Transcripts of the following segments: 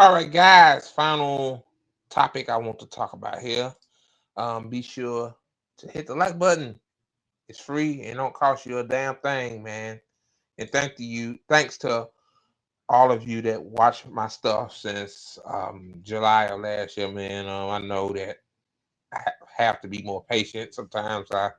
All right, guys. Final topic I want to talk about here. Be sure to hit the like button. It's free and don't cost you a damn thing, man. And thanks to all of you that watch my stuff since July of last year, man. I know that have to be more patient. Sometimes I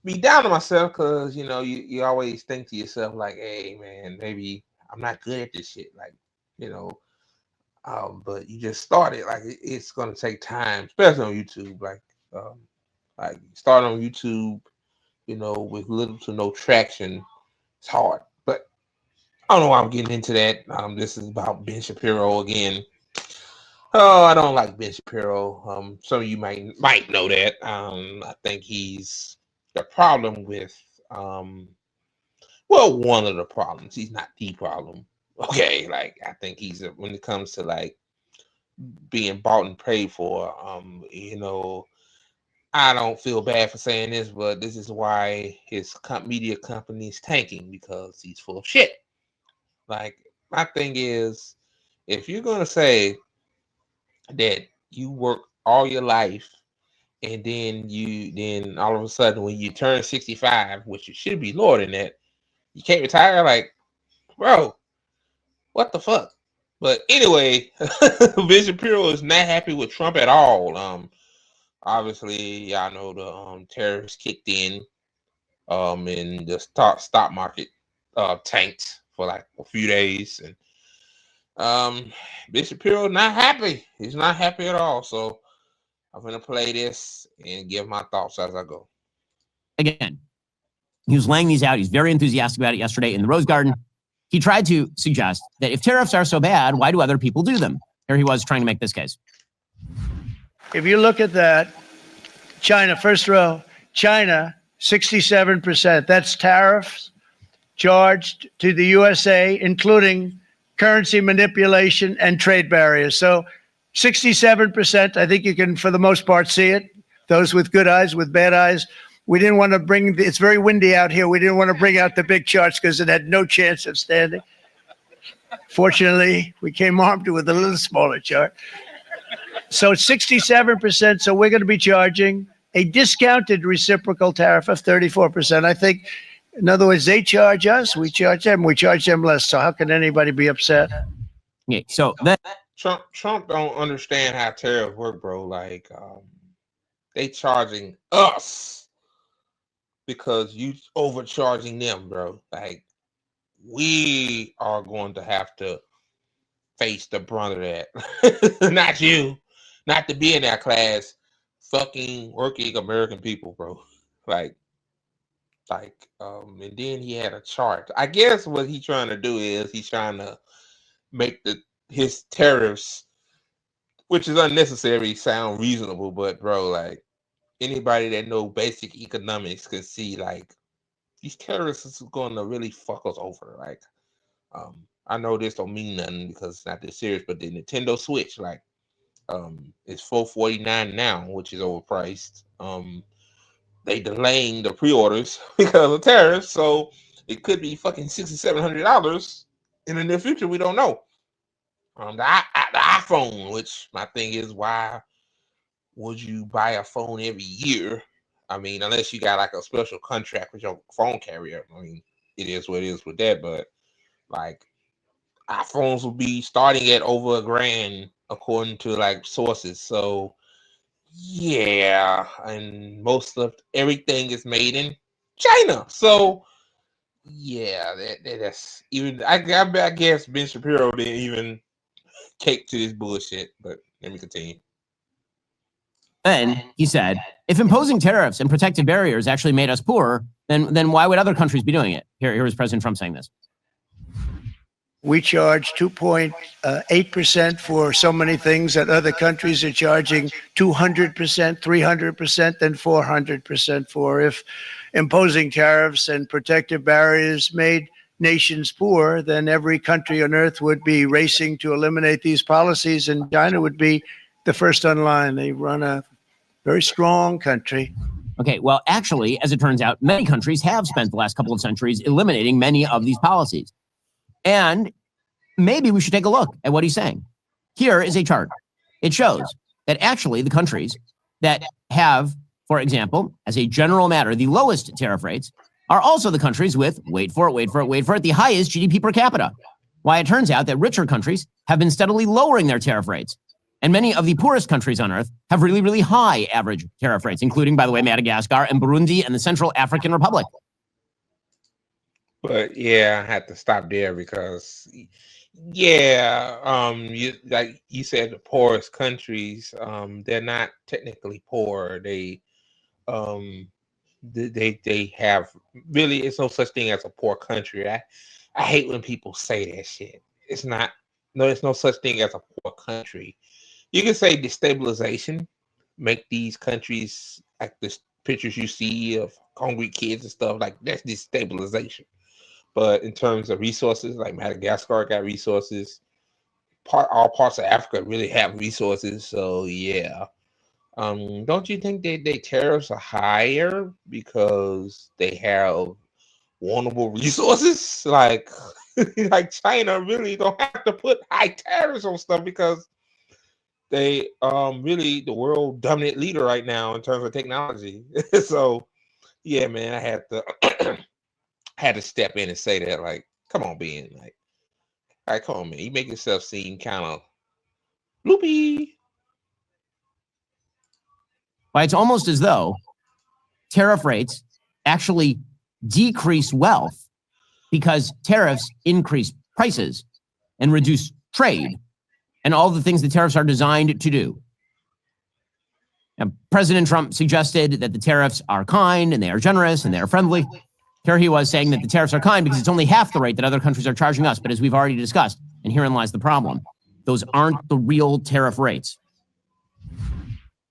be down to myself because you always think to yourself like, hey man, maybe I'm not good at this shit. Like, you know, but you just started. Like it's gonna take time, especially on YouTube. Like start on YouTube, with little to no traction. It's hard. But I don't know why I'm getting into that. This is about Ben Shapiro again. Oh, I don't like Ben Shapiro. Some of you might know that. I think he's the problem with one of the problems. He's not the problem. Okay, like I think when it comes to like being bought and paid for. I don't feel bad for saying this, but this is why his media company is tanking because he's full of shit. Like my thing is, if you're gonna say that you work all your life and then all of a sudden when you turn 65, which you should be lower than that, you can't retire. Like, bro, what the fuck? But anyway, Ben Shapiro is not happy with Trump at all. Obviously, y'all know the tariffs kicked in, and the stock market tanked for like a few days, and Ben Shapiro not happy. He's not happy at all. So I'm gonna play this and give my thoughts as I go. Again, he was laying these out. He's very enthusiastic about it yesterday in the Rose Garden. He tried to suggest that if tariffs are so bad, why do other people do them? Here he was trying to make this case. If you look at that, China, first row, China, 67%. That's tariffs charged to the USA, including currency manipulation and trade barriers. So 67%, I think you can, for the most part, see it. Those with good eyes, with bad eyes. We didn't want to it's very windy out here. We didn't want to bring out the big charts because it had no chance of standing. Fortunately, we came armed with a little smaller chart. So it's 67%. So we're going to be charging a discounted reciprocal tariff of 34%. I think, in other words, they charge us, we charge them less. So how can anybody be upset? Okay, so that Trump don't understand how tariffs work, bro. Like, they charging us because you overcharging them, bro. Like, we are going to have to face the brunt of that. Not you. Not to be in that class. Fucking working American people, bro. Like, and then he had a chart. I guess what he's trying to do is he's trying to make his tariffs, which is unnecessary, sound reasonable. But bro, like anybody that know basic economics could see, like these tariffs is going to really fuck us over. Like, I know this don't mean nothing because it's not this serious, but the Nintendo Switch, like, it's $449 now, which is overpriced. They delaying the pre-orders because of tariffs, so it could be fucking $600-$700 in the near future. We don't know. The iPhone, which my thing is, why would you buy a phone every year? I mean, unless you got like a special contract with your phone carrier. I mean, it is what it is with that, but like iPhones will be starting at over $1,000 according to like sources. So yeah, and most of everything is made in China. So yeah, that's even. I guess Ben Shapiro didn't even cake to this bullshit. But let me continue. Then he said, if imposing tariffs and protective barriers actually made us poorer, then why would other countries be doing it? Here was President Trump saying this. We charge 2.8% for so many things that other countries are charging 200%, 300%, and 400% for. If imposing tariffs and protective barriers made nations poor, then every country on earth would be racing to eliminate these policies, and China would be the first on line. They run a very strong country. Okay, well, actually, as it turns out, many countries have spent the last couple of centuries eliminating many of these policies. And maybe we should take a look at what he's saying. Here is a chart. It shows that actually the countries that have, for example, as a general matter, the lowest tariff rates are also the countries with, wait for it, the highest GDP per capita. Why it turns out that richer countries have been steadily lowering their tariff rates. And many of the poorest countries on earth have really, really high average tariff rates, including, by the way, Madagascar and Burundi and the Central African Republic. But yeah, I had to stop there because yeah, like you said, the poorest countries, they're not technically poor. Um they have really, it's no such thing as a poor country. I hate when people say that shit. It's not, no, there's no such thing as a poor country. You can say destabilization, make these countries like the pictures you see of hungry kids and stuff, like that's destabilization. But in terms of resources, like Madagascar got resources, all parts of Africa really have resources. So yeah. Don't you think that their tariffs are higher because they have vulnerable resources? Like like China really don't have to put high tariffs on stuff because they really the world dominant leader right now in terms of technology. So yeah, man, I had to had to step in and say that, like, come on, Ben, like, all right, come on, man, you make yourself seem kind of loopy. Why it's almost as though tariff rates actually decrease wealth because tariffs increase prices and reduce trade and all the things the tariffs are designed to do. And President Trump suggested that the tariffs are kind and they are generous and they are friendly. Here he was saying that the tariffs are kind because it's only half the rate that other countries are charging us. But as we've already discussed, and herein lies the problem, those aren't the real tariff rates.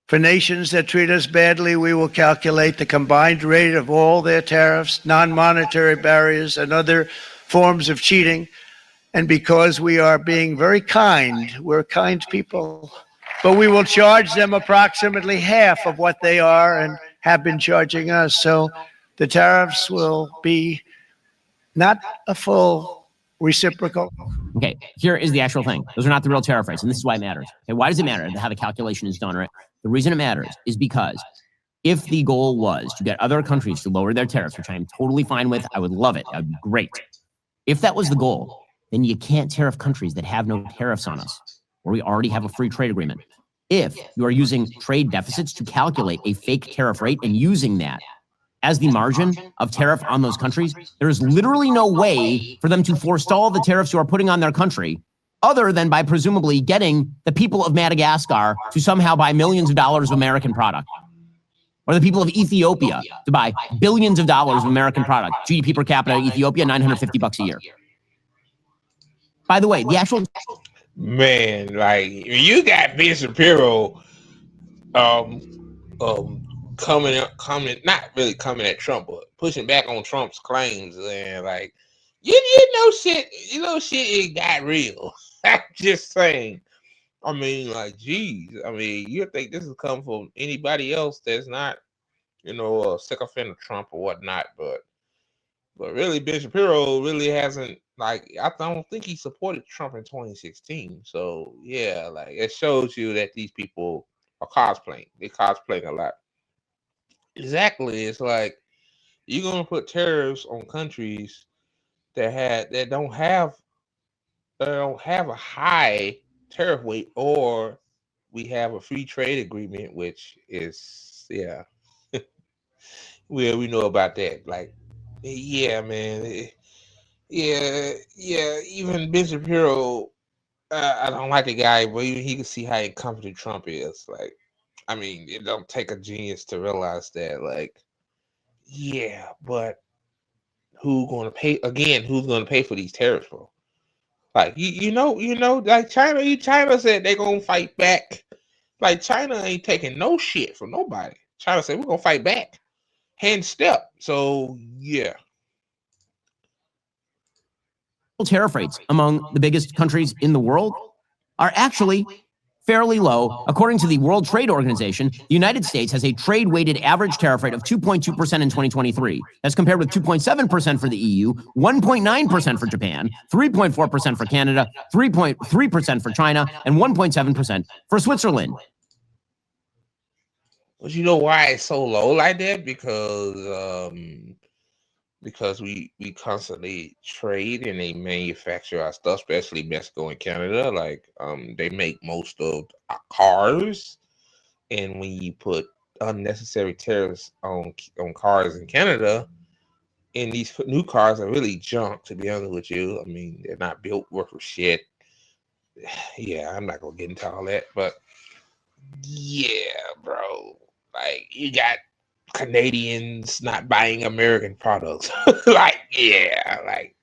For nations that treat us badly, we will calculate the combined rate of all their tariffs, non-monetary barriers, and other forms of cheating. And because we are being very kind, we're kind people, but we will charge them approximately half of what they are and have been charging us. So the tariffs will be not a full reciprocal. Okay, here is the actual thing. Those are not the real tariff rates, and this is why it matters. Okay, why does it matter how the calculation is done? Right? The reason it matters is because if the goal was to get other countries to lower their tariffs, which I am totally fine with, I would love it. That would be great. If that was the goal, then you can't tariff countries that have no tariffs on us, or we already have a free trade agreement. If you are using trade deficits to calculate a fake tariff rate and using that as the margin of tariff on those countries, there is literally no way for them to forestall the tariffs you are putting on their country other than by presumably getting the people of Madagascar to somehow buy millions of dollars of American product, or the people of Ethiopia to buy billions of dollars of American product. GDP per capita in Ethiopia, $950 a year. By the way, the actual... Man, like, you got Ben Shapiro not really coming at Trump, but pushing back on Trump's claims, and like, you know shit, it got real. I'm just saying. I mean, like, geez, I mean, you think this has come from anybody else that's not, a sycophant of Trump or whatnot, but really, Ben Shapiro really hasn't, like, I don't think he supported Trump in 2016. So yeah, like, it shows you that these people are cosplaying. They're cosplaying a lot. Exactly. It's like you're gonna put tariffs on countries that don't have a high tariff weight, or we have a free trade agreement, which is, yeah, we know about that. Like, yeah, man, yeah. Even Ben Shapiro, I don't like the guy, but even he can see how incompetent Trump is. Like, I mean, it don't take a genius to realize that. Like, yeah, but who's going to pay again? Who's going to pay for these tariffs, bro? Like, like China said they're gonna fight back. Like, China ain't taking no shit from nobody. China said we're gonna fight back, hand step. So yeah, tariff rates among the biggest countries in the world are actually fairly low. According to the World Trade Organization, the United States has a trade-weighted average tariff rate of 2.2% in 2023. That's compared with 2.7% for the EU, 1.9% for Japan, 3.4% for Canada, 3.3% for China, and 1.7% for Switzerland. But you know why it's so low like that? Because we constantly trade and they manufacture our stuff, especially Mexico and Canada. Like they make most of our cars, and when you put unnecessary tariffs on cars in Canada, and these new cars are really junk, to be honest with you. I mean, they're not built worth of shit. Yeah, I'm not gonna get into all that, but yeah, bro, like you got Canadians not buying American products. Like, yeah, like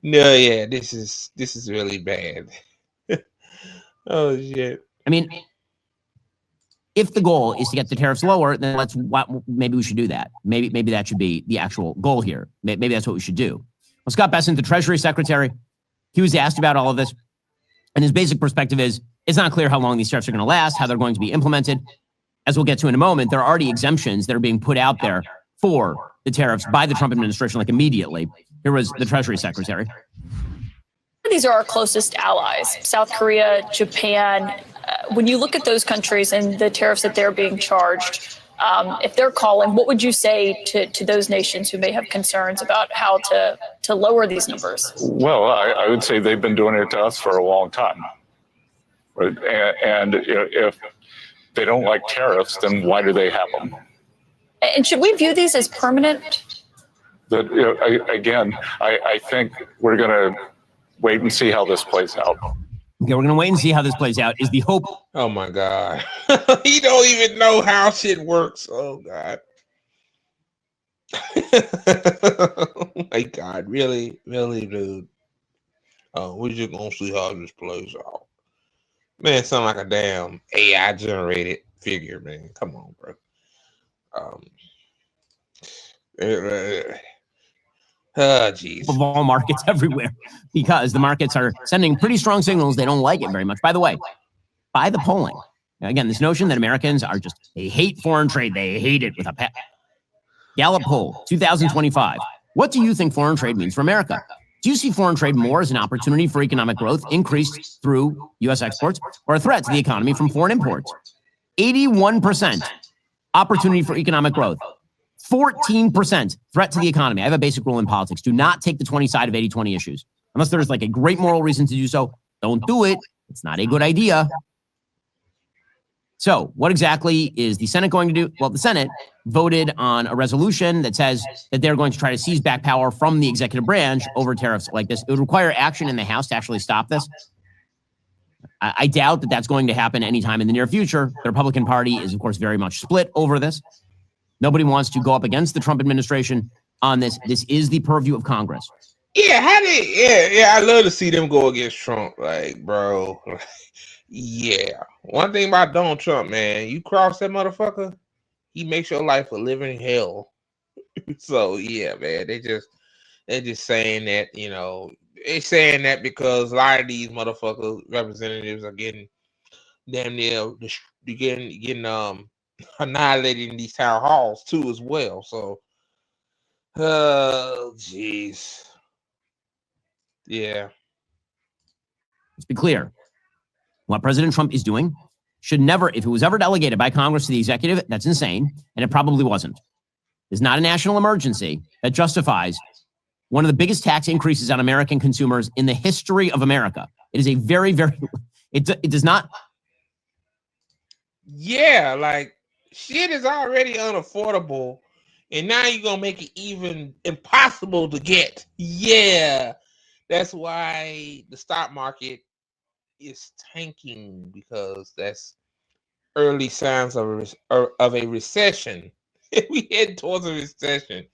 no, yeah, this is really bad. Oh shit. I mean, if the goal is to get the tariffs lower, then maybe we should do that. Maybe that should be the actual goal here. Maybe that's what we should do. Well, Scott Bessent, the Treasury Secretary, he was asked about all of this, and his basic perspective is it's not clear how long these tariffs are going to last, how they're going to be implemented. As we'll get to in a moment, there are already exemptions that are being put out there for the tariffs by the Trump administration, like immediately. Here was the Treasury Secretary. These are our closest allies, South Korea, Japan. When you look at those countries and the tariffs that they're being charged, if they're calling, what would you say to those nations who may have concerns about how to lower these numbers? Well, I would say they've been doing it to us for a long time. Right? And if they don't like tariffs, then why do they have them? And should we view these as permanent? I think we're going to wait and see how this plays out. Okay, we're going to wait and see how this plays out. Is the hope? Oh my God. He don't even know how shit works. Oh God. Oh my God. Really, dude. Oh, we're just going to see how this plays out. Man, sound like a damn AI generated figure, man. Come on, bro. Oh, geez. Of all markets everywhere, because the markets are sending pretty strong signals. They don't like it very much. By the way, by the polling, again, this notion that Americans are they hate foreign trade. They hate it with a pet. Gallup poll, 2025. What do you think foreign trade means for America? Do you see foreign trade more as an opportunity for economic growth increased through U.S. exports or a threat to the economy from foreign imports? 81% opportunity for economic growth. 14% threat to the economy. I have a basic rule in politics. Do not take the 20 side of 80-20 issues. Unless there's like a great moral reason to do so, don't do it. It's not a good idea. So what exactly is the Senate going to do? Well, the Senate voted on a resolution that says that they're going to try to seize back power from the executive branch over tariffs like this. It would require action in the House to actually stop this. I doubt that that's going to happen anytime in the near future. The Republican Party is, of course, very much split over this. Nobody wants to go up against the Trump administration on this. This is the purview of Congress. Yeah, I love to see them go against Trump. Like, bro, yeah. One thing about Donald Trump, man, you cross that motherfucker, he makes your life a living hell. So yeah, man, they're just saying that, they're saying that because a lot of these motherfucker representatives are getting damn near getting annihilated in these town halls too as well. So, oh jeez, yeah. Let's be clear. What President Trump is doing should never, if it was ever delegated by Congress to the executive, that's insane, and it probably wasn't. It's not a national emergency that justifies one of the biggest tax increases on American consumers in the history of America. It is a very, very, it does not. Yeah, like shit is already unaffordable, and now you're gonna make it even impossible to get. Yeah, that's why the stock market is tanking, because that's early signs of a recession. We head towards a recession.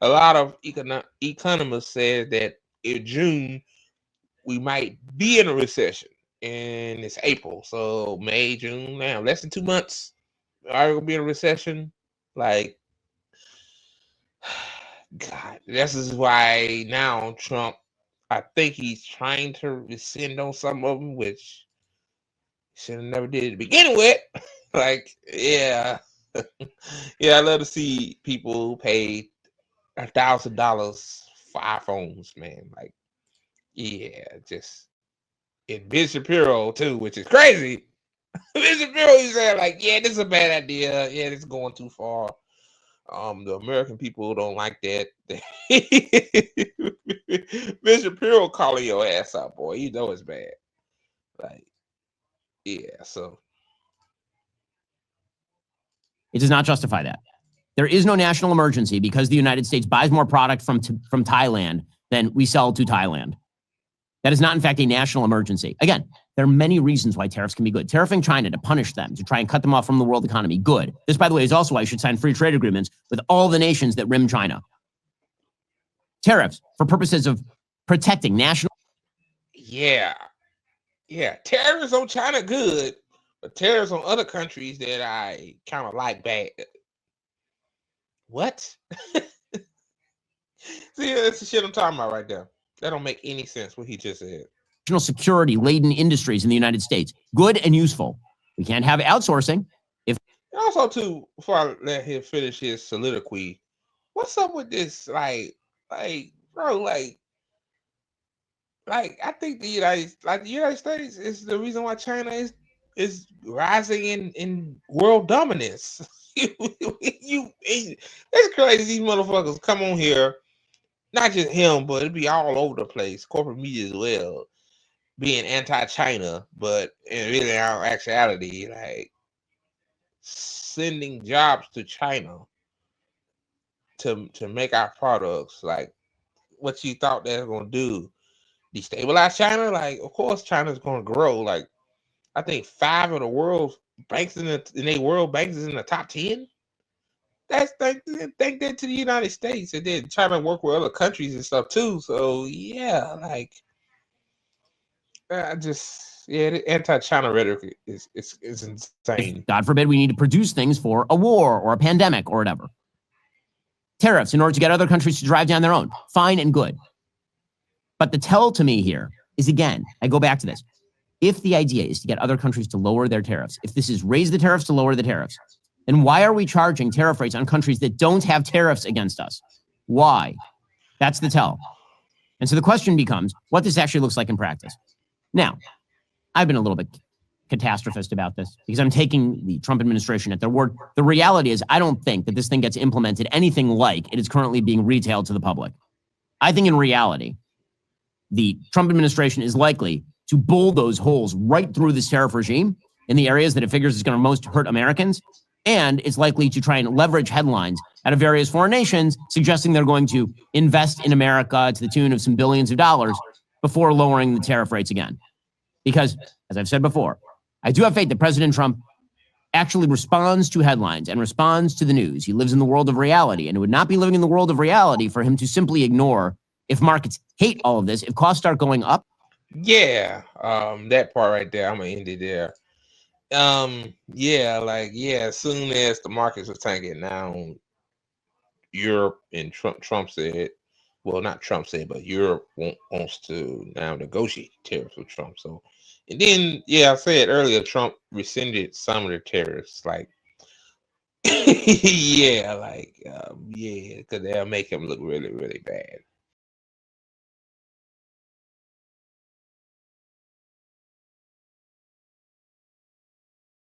A lot of economists said that in June we might be in a recession, and it's April, so May, June, now less than 2 months. Are we gonna be in a recession? Like, God, this is why now Trump, I think he's trying to rescind on some of them, which Should have never did it to begin with. Like, yeah. Yeah, I love to see people pay $1,000 for iPhones, man. Like, yeah, just and Ben Shapiro too, which is crazy. Ben Shapiro, he said like, yeah, this is a bad idea. Yeah, this is going too far. The American people don't like that. Ben Shapiro calling your ass out, boy. You know it's bad. Like, yeah, so It does not justify that. There is no national emergency because the United States buys more product from Thailand than we sell to Thailand. That is not, in fact, a national emergency. Again, there are many reasons why tariffs can be good. Tariffing China to punish them, to try and cut them off from the world economy, good. This, by the way, is also why you should sign free trade agreements with all the nations that rim China. Tariffs for purposes of protecting national. yeah, tariffs on China good, but tariffs on other countries that I kind of like bad. What? See, that's the shit I'm talking about right there. That don't make any sense what he just said. National security laden industries in the United States, good and useful. We can't have outsourcing. Also, too, before I let him finish his soliloquy, what's up with this? Like, bro, like I think the United States is the reason why China is rising in world dominance. It's crazy. These motherfuckers come on here, not just him, but it'd be all over the place. Corporate media as well, being anti-China, but in really actuality, like sending jobs to China to make our products. Like, what you thought they were gonna do? Destabilize China? Like, of course China's gonna grow. Like, I think 5 of the world's banks in the world banks is in the top 10. That's think that to the United States, and then China work with other countries and stuff too. So yeah, like the anti-China rhetoric is insane. If, God forbid, we need to produce things for a war or a pandemic or whatever. Tariffs in order to get other countries to drive down their own. Fine and good. But the tell to me here is, again, I go back to this. If the idea is to get other countries to lower their tariffs, if this is raise the tariffs to lower the tariffs, then why are we charging tariff rates on countries that don't have tariffs against us? Why? That's the tell. And so the question becomes what this actually looks like in practice. Now, I've been a little bit catastrophist about this because I'm taking the Trump administration at their word. The reality is I don't think that this thing gets implemented anything like it is currently being retailed to the public. I think in reality, the Trump administration is likely to bulldoze holes right through this tariff regime in the areas that it figures is going to most hurt Americans. And it's likely to try and leverage headlines out of various foreign nations, suggesting they're going to invest in America to the tune of some billions of dollars before lowering the tariff rates again. Because, as I've said before, I do have faith that President Trump actually responds to headlines and responds to the news. He lives in the world of reality, and it would not be living in the world of reality for him to simply ignore if markets hate all of this, if costs start going up. Yeah, that part right there, I'm gonna end it there. As soon as the markets were tanking down, Europe and Trump said, well, not Trump said, but Europe wants to now negotiate tariffs with Trump. So, and then, I said earlier, Trump rescinded some of the tariffs, like, because they'll make him look really, really bad.